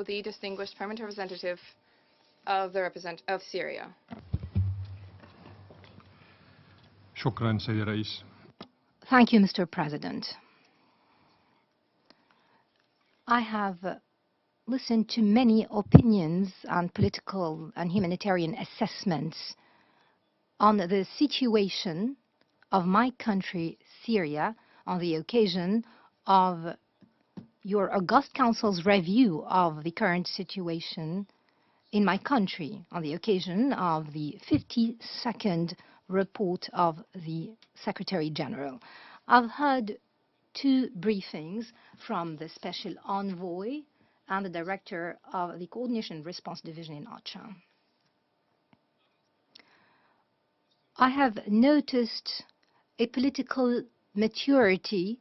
now the distinguished permanent representative of Syria. شكرا سيدي الرئيس. Thank you, Mr. President. I have listened to many opinions and political and humanitarian assessments on the situation of my country, Syria, on the occasion of your August Council's review of the current situation in my country, on the occasion of the 52nd report of the Secretary General. I've heard two briefings from the Special Envoy and the Director of the Coordination and Response Division in OCHA. I have noticed a political maturity,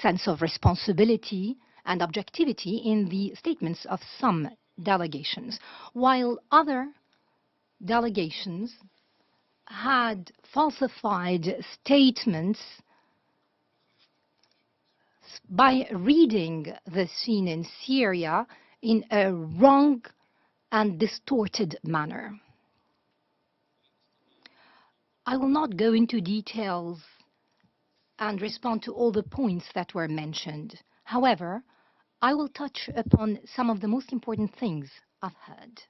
sense of responsibility and objectivity in the statements of some delegations, while other delegations had falsified statements by reading the scene in Syria in a wrong and distorted manner. I will not go into details and respond to all the points that were mentioned. However, I will touch upon some of the most important things I've heard.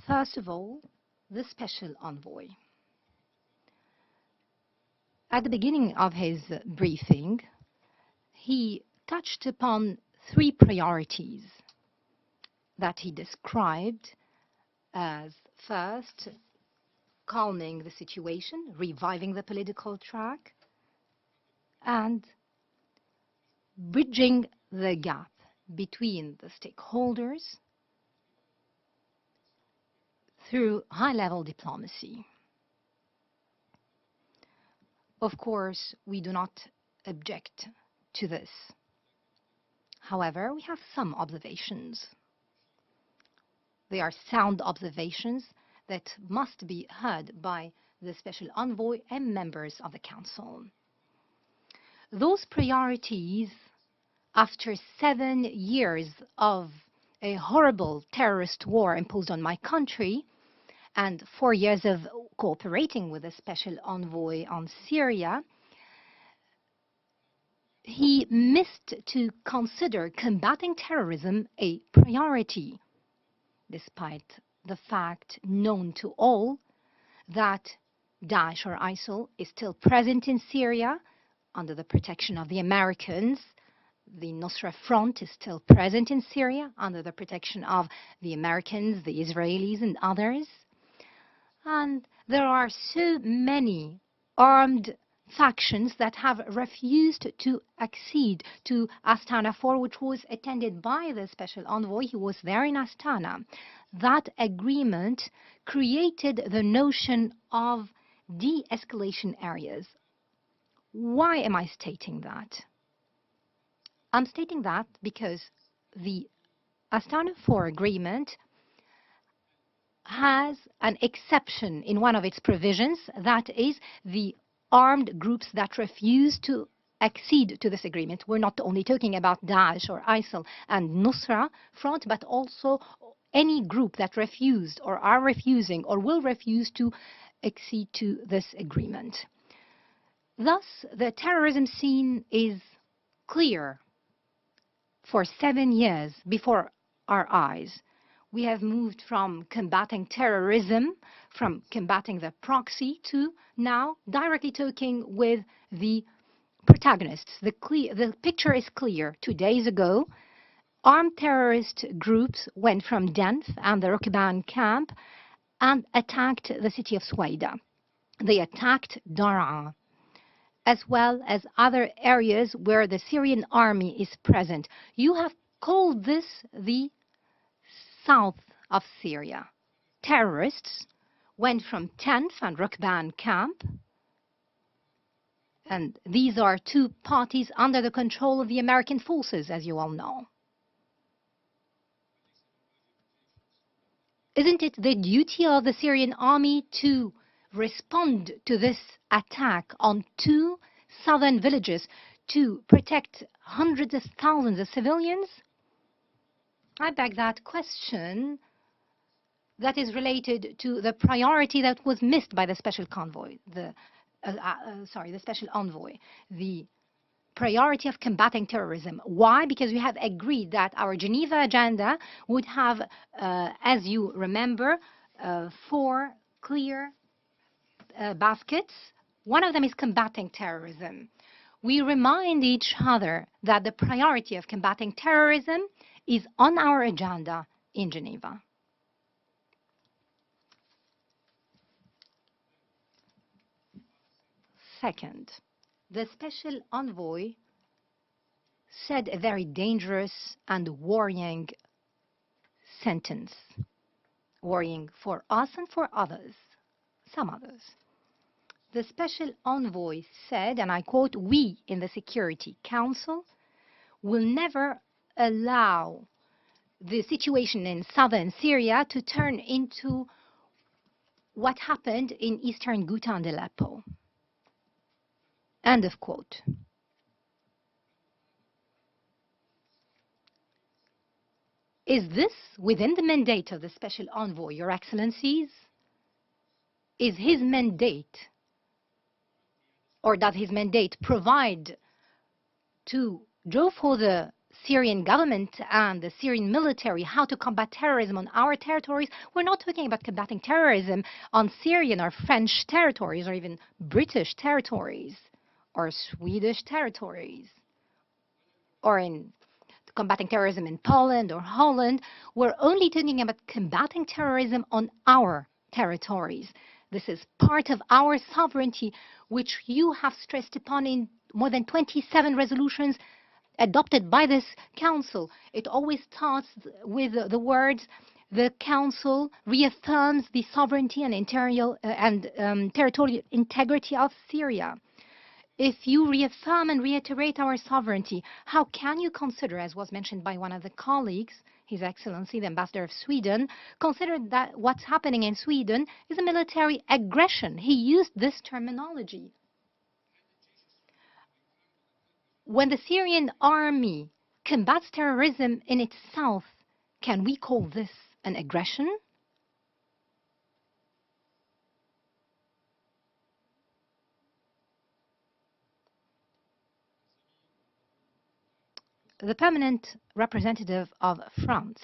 First of all, the Special Envoy. At the beginning of his briefing, he touched upon three priorities that he described as, first, calming the situation, reviving the political track, and bridging the gap between the stakeholders through high-level diplomacy. Of course, we do not object to this. However, we have some observations. They are sound observations that must be heard by the Special Envoy and members of the Council. Those priorities, after 7 years of a horrible terrorist war imposed on my country, and 4 years of cooperating with the Special Envoy on Syria, he missed to consider combating terrorism a priority, despite the fact known to all that Daesh or ISIL is still present in Syria under the protection of the Americans. The Nusra Front is still present in Syria under the protection of the Americans, the Israelis, and others. And there are so many armed factions that have refused to accede to Astana 4, which was attended by the Special Envoy. He was there in Astana. That agreement created the notion of de-escalation areas. Why am I stating that? I'm stating that because the Astana 4 agreement has an exception in one of its provisions, that is the armed groups that refuse to accede to this agreement. We're not only talking about Daesh or ISIL and Nusra Front, but also any group that refused or are refusing or will refuse to accede to this agreement. Thus, the terrorism scene is clear for 7 years before our eyes. We have moved from combating terrorism, from combating the proxy, to now directly talking with the protagonists. The picture is clear. 2 days ago, armed terrorist groups went from Denf and the Rukban camp and attacked the city of Suwaida. They attacked Daraa, as well as other areas where the Syrian army is present. You have called this the south of Syria. Terrorists went from Tenf and Rukban camp, and these are two parties under the control of the American forces, as you all know. Isn't it the duty of the Syrian army to respond to this attack on 2 southern villages, to protect hundreds of thousands of civilians? I beg that question. That is related to the priority that was missed by the special convoy, the special envoy, the priority of combating terrorism. Why? Because we have agreed that our Geneva agenda would have, as you remember, 4 clear baskets. One of them is combating terrorism. We remind each other that the priority of combating terrorism is on our agenda in Geneva. Second, the special envoy said a very dangerous and worrying sentence, worrying for us and for others, some others. The special envoy said, and I quote, "We in the Security Council will never allow the situation in southern Syria to turn into what happened in eastern Ghouta and Aleppo." End of quote. Is this within the mandate of the Special Envoy, Your Excellencies? Is his mandate, or does his mandate provide to draw for the Syrian government and the Syrian military how to combat terrorism on our territories? We're not talking about combating terrorism on Syrian or French territories or even British territories or Swedish territories or in combating terrorism in Poland or Holland. We're only talking about combating terrorism on our territories. This is part of our sovereignty, which you have stressed upon in more than 27 resolutions adopted by this Council. It always starts with the words, "The Council reaffirms the sovereignty and territorial integrity of Syria." If you reaffirm and reiterate our sovereignty, how can you consider, as was mentioned by one of the colleagues, His Excellency, the Ambassador of Sweden, consider that what's happening in Sweden is a military aggression? He used this terminology. When the Syrian army combats terrorism in its south, can we call this an aggression? The permanent representative of France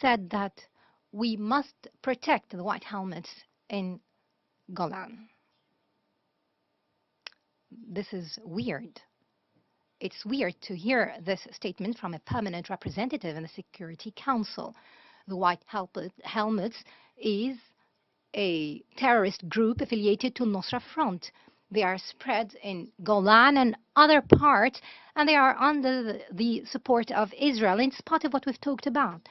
said that we must protect the white helmets in Golan. This is weird. It's weird to hear this statement from a permanent representative in the Security Council. The White Helmets is a terrorist group affiliated to Nusra Front. They are spread in Golan and other parts, and they are under the support of Israel. It's part of what we've talked about.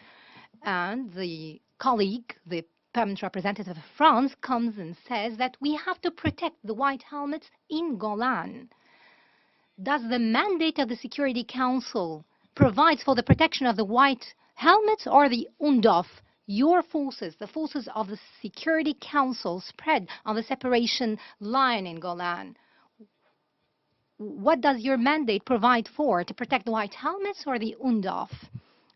And the colleague, the permanent representative of France, comes and says that we have to protect the white helmets in Golan. Does the mandate of the Security Council provide for the protection of the white helmets or the UNDOF, your forces, the forces of the Security Council spread on the separation line in Golan? What does your mandate provide for, to protect the white helmets or the UNDOF?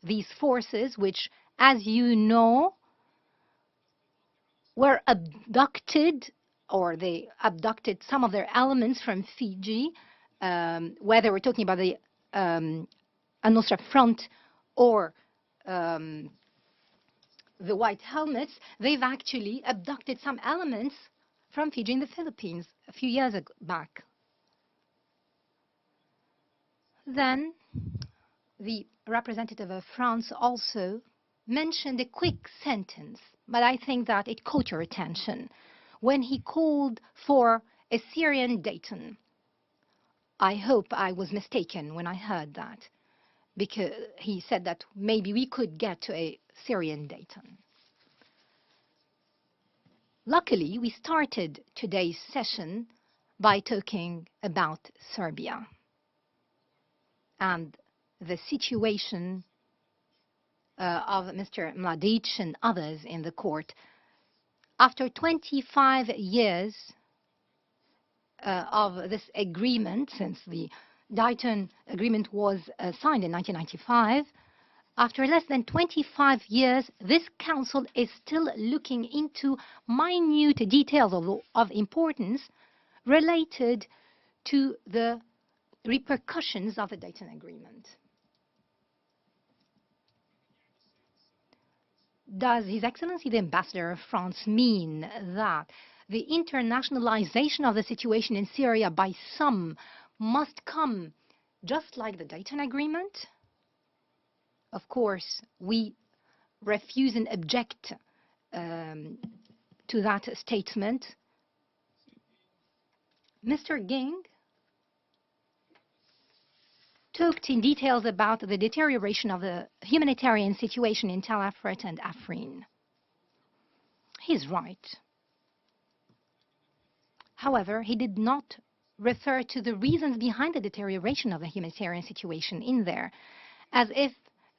These forces, which, as you know, were abducted, or they abducted some of their elements from Fiji, whether we're talking about the Al-Nusra Front or the White Helmets, they've actually abducted some elements from Fiji in the Philippines a few years back. Then the representative of France also mentioned a quick sentence, but I think that it caught your attention when he called for a Syrian Dayton. I hope I was mistaken when I heard that, because he said that maybe we could get to a Syrian Dayton. Luckily, we started today's session by talking about Serbia and the situation of Mr. Mladic and others in the court. After 25 years, of this agreement, since the Dayton Agreement was signed in 1995, after less than 25 years, this Council is still looking into minute details of importance related to the repercussions of the Dayton Agreement. Does His Excellency the Ambassador of France mean that the internationalization of the situation in Syria by some must come just like the Dayton Agreement? Of course, we refuse and object to that statement. Mr. Ging talked in details about the deterioration of the humanitarian situation in Tel Afrit and Afrin. He's right. However, he did not refer to the reasons behind the deterioration of the humanitarian situation in there, as if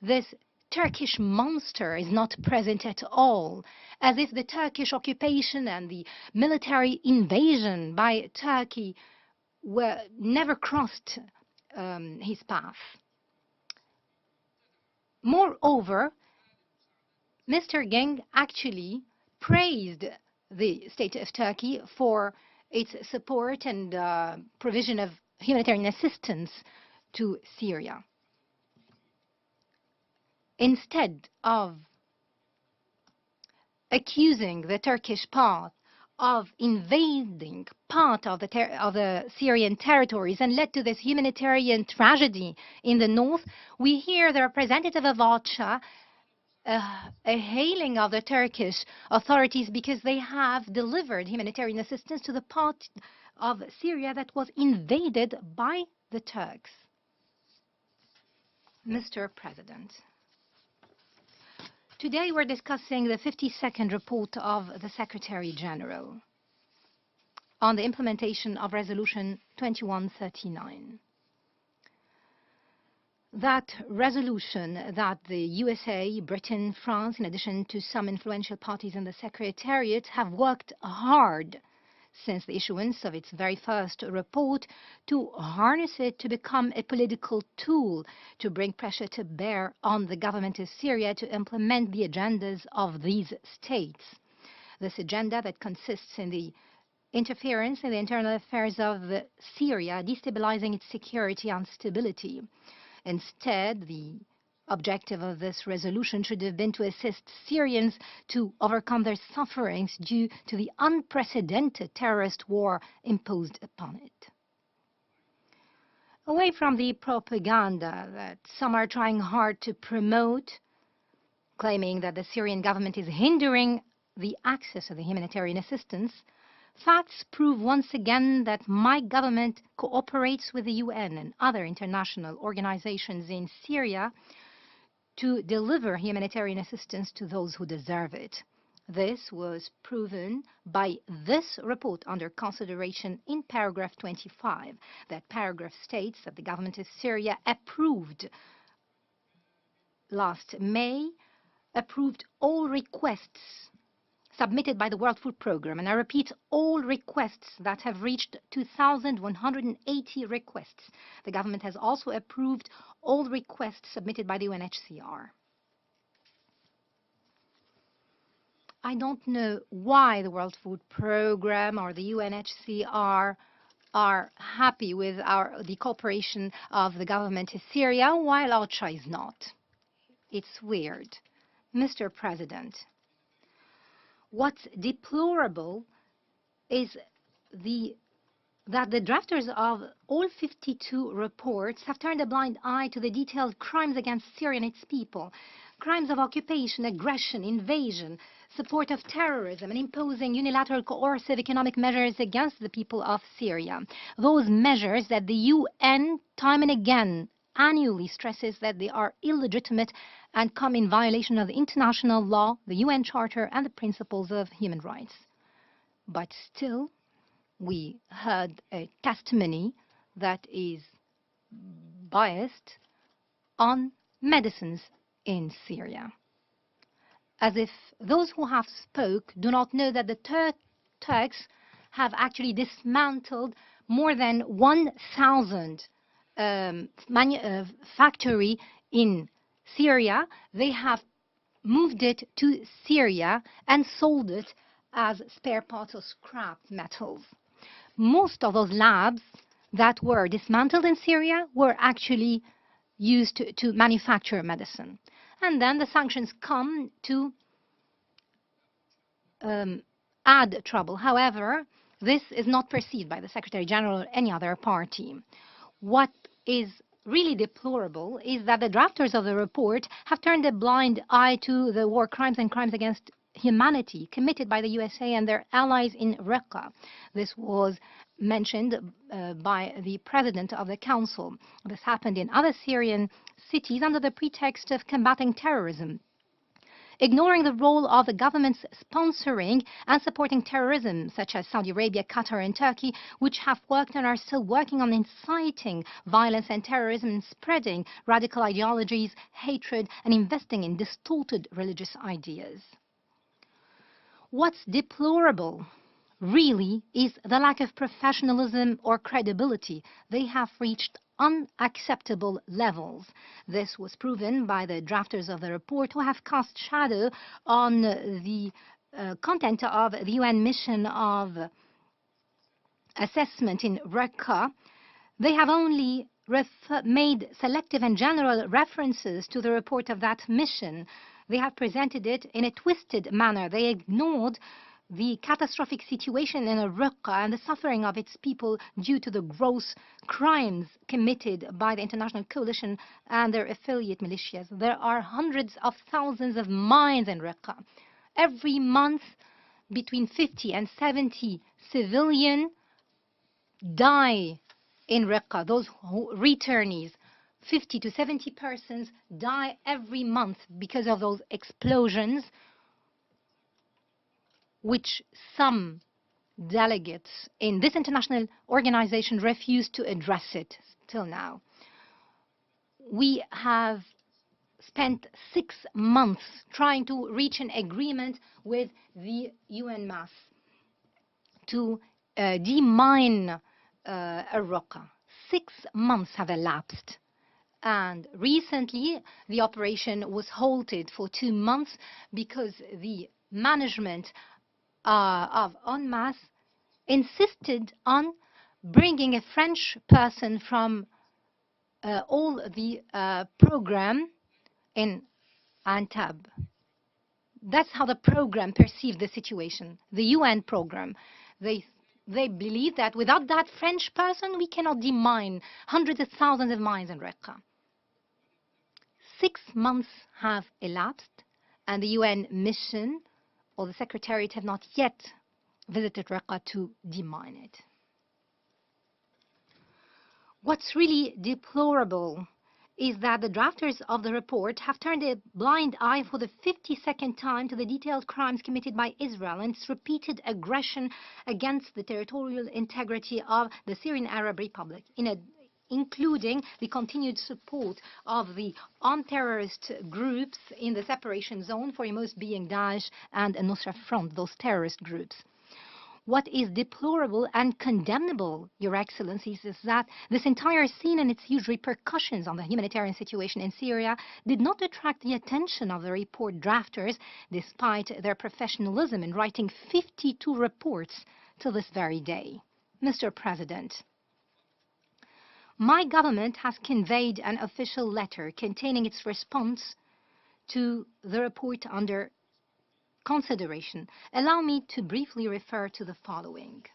this Turkish monster is not present at all, as if the Turkish occupation and the military invasion by Turkey were never crossed his path. Moreover, Mr. Ging actually praised the state of Turkey for its support and provision of humanitarian assistance to Syria. Instead of accusing the Turkish part of invading part of the Syrian territories and led to this humanitarian tragedy in the north, we hear the representative of OCHA a hailing of the Turkish authorities because they have delivered humanitarian assistance to the part of Syria that was invaded by the Turks. Mr. President, today we're discussing the 52nd report of the Secretary General on the implementation of Resolution 2139. That resolution that the USA, Britain, France, in addition to some influential parties in the Secretariat, have worked hard since the issuance of its very first report to harness it to become a political tool to bring pressure to bear on the government of Syria to implement the agendas of these states. This agenda that consists in the interference in the internal affairs of Syria, destabilizing its security and stability. Instead, the objective of this resolution should have been to assist Syrians to overcome their sufferings due to the unprecedented terrorist war imposed upon it. Away from the propaganda that some are trying hard to promote, claiming that the Syrian government is hindering the access of the humanitarian assistance, facts prove once again that my government cooperates with the UN and other international organizations in Syria to deliver humanitarian assistance to those who deserve it. This was proven by this report under consideration in paragraph 25. That paragraph states that the government of Syria approved last May, approved all requests submitted by the World Food Programme, and I repeat, all requests that have reached 2,180 requests. The government has also approved all requests submitted by the UNHCR. I don't know why the World Food Programme or the UNHCR are happy with the cooperation of the government of Syria, while OCHA is not. It's weird. Mr. President, what's deplorable is that the drafters of all 52 reports have turned a blind eye to the detailed crimes against Syria and its people, crimes of occupation, aggression, invasion, support of terrorism, and imposing unilateral coercive economic measures against the people of Syria. Those measures that the UN time and again annually stresses that they are illegitimate and come in violation of the international law, the UN Charter, and the principles of human rights. But still, we heard a testimony that is biased on medicines in Syria, as if those who have spoke do not know that the Turks have actually dismantled more than 1,000 factory in Syria. They have moved it to Syria and sold it as spare parts or scrap metals. Most of those labs that were dismantled in Syria were actually used to manufacture medicine. And then the sanctions come to add trouble. However, this is not perceived by the Secretary General or any other party. What is really deplorable is that the drafters of the report have turned a blind eye to the war crimes and crimes against humanity committed by the USA and their allies in Raqqa. This was mentioned by the President of the Council. This happened in other Syrian cities under the pretext of combating terrorism, ignoring the role of the governments sponsoring and supporting terrorism, such as Saudi Arabia, Qatar, and Turkey, which have worked and are still working on inciting violence and terrorism and spreading radical ideologies, hatred, and investing in distorted religious ideas. What's deplorable, really, is the lack of professionalism or credibility. They have reached unacceptable levels. This was proven by the drafters of the report, who have cast shadow on the content of the UN mission of assessment in Raqqa. They have only made selective and general references to the report of that mission. They have presented it in a twisted manner. They ignored the catastrophic situation in Raqqa and the suffering of its people due to the gross crimes committed by the international coalition and their affiliate militias. There are hundreds of thousands of mines in Raqqa. Every month, between 50 and 70 civilians die in Raqqa. Those returnees, 50 to 70 persons, die every month because of those explosions, which some delegates in this international organization refuse to address it till now. We have spent 6 months trying to reach an agreement with the UN mass to demine Raqqa. 6 months have elapsed. And recently, the operation was halted for 2 months because the management of En Masse insisted on bringing a French person from all the program in Antab. That's how the program perceived the situation, the UN program. They believe that without that French person, we cannot demine hundreds of thousands of mines in Raqqa. 6 months have elapsed, and the UN mission or the Secretariat have not yet visited Raqqa to demine it. What's really deplorable is that the drafters of the report have turned a blind eye for the 52nd time to the detailed crimes committed by Israel and its repeated aggression against the territorial integrity of the Syrian Arab Republic, including the continued support of the armed terrorist groups in the separation zone, foremost being Daesh and Nusra Front, those terrorist groups. What is deplorable and condemnable, Your Excellencies, is that this entire scene and its huge repercussions on the humanitarian situation in Syria did not attract the attention of the report drafters, despite their professionalism in writing 52 reports till this very day. Mr. President, my government has conveyed an official letter containing its response to the report under consideration. Allow me to briefly refer to the following.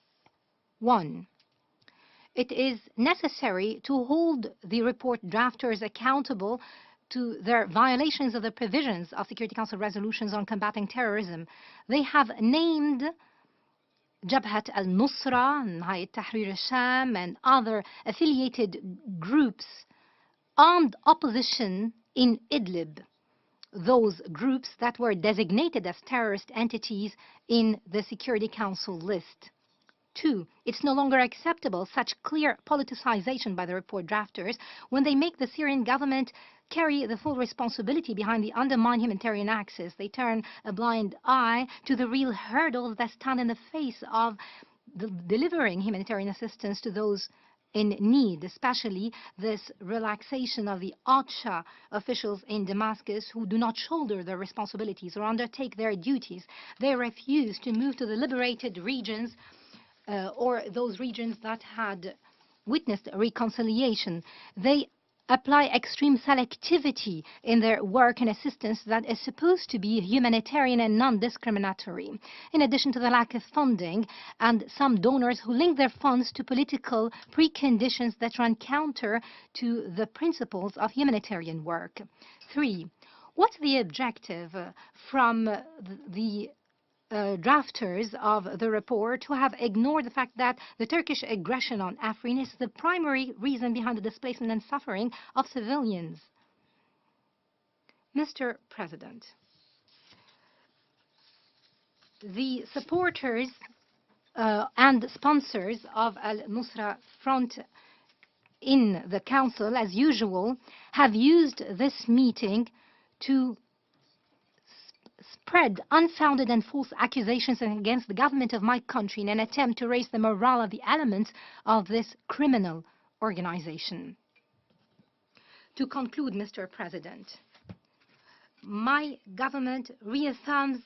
1. It is necessary to hold the report drafters accountable to their violations of the provisions of Security Council resolutions on combating terrorism. They have named Jabhat al-Nusra, Hayat Tahrir al-Sham, and other affiliated groups, armed opposition in Idlib, those groups that were designated as terrorist entities in the Security Council list. 2. It's no longer acceptable such clear politicization by the report drafters when they make the Syrian government carry the full responsibility behind the undermined humanitarian axis. They turn a blind eye to the real hurdles that stand in the face of delivering humanitarian assistance to those in need, especially this relaxation of the OCHA officials in Damascus who do not shoulder their responsibilities or undertake their duties. They refuse to move to the liberated regions or those regions that had witnessed reconciliation. They apply extreme selectivity in their work and assistance that is supposed to be humanitarian and non-discriminatory. In addition to the lack of funding and some donors who link their funds to political preconditions that run counter to the principles of humanitarian work. 3. What's the objective from the drafters of the report who have ignored the fact that the Turkish aggression on Afrin is the primary reason behind the displacement and suffering of civilians? Mr. President, the supporters and sponsors of Al-Nusra Front in the Council, as usual, have used this meeting to spread unfounded and false accusations against the government of my country in an attempt to raise the morale of the elements of this criminal organization. To conclude, Mr. President, my government reaffirms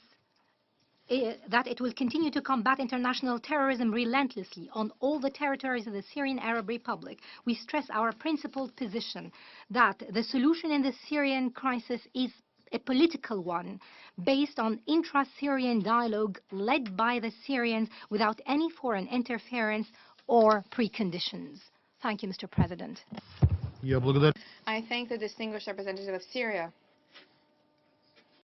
that it will continue to combat international terrorism relentlessly on all the territories of the Syrian Arab Republic. We stress our principled position that the solution in the Syrian crisis is a political one, based on intra-Syrian dialogue led by the Syrians without any foreign interference or preconditions. Thank you, Mr. President. I thank the distinguished representative of Syria.